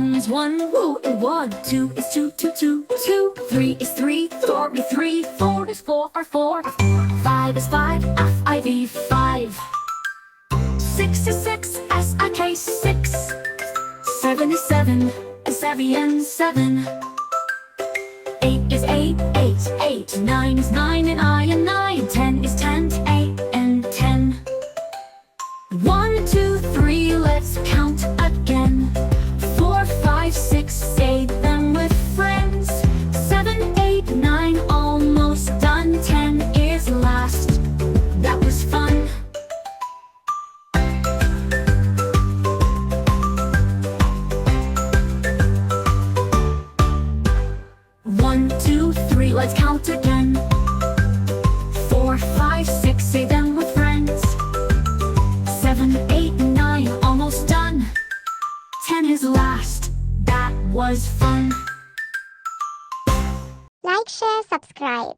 One is one, woo and one. Two is two, two, two, two. Three is three, four is three. Four is four, four. Five is five, F-I-V, five. Six is six, S-I-K, six. Seven is seven, S-E-V-E-N, seven. Eight is eight, eight, eight. Nine is nine, and I and nine. 10 is 10, A-N, 10. 1, 2, 3, let's count again. 4, 5, 6, say them with friends. 7, 8, 9, almost done. 10 is last. That was fun. One, two, three, let's count again. 4, 5, 6, say them with friends. 7, 8, 9, almost done. 10 is last. That was fun. Like, share, subscribe.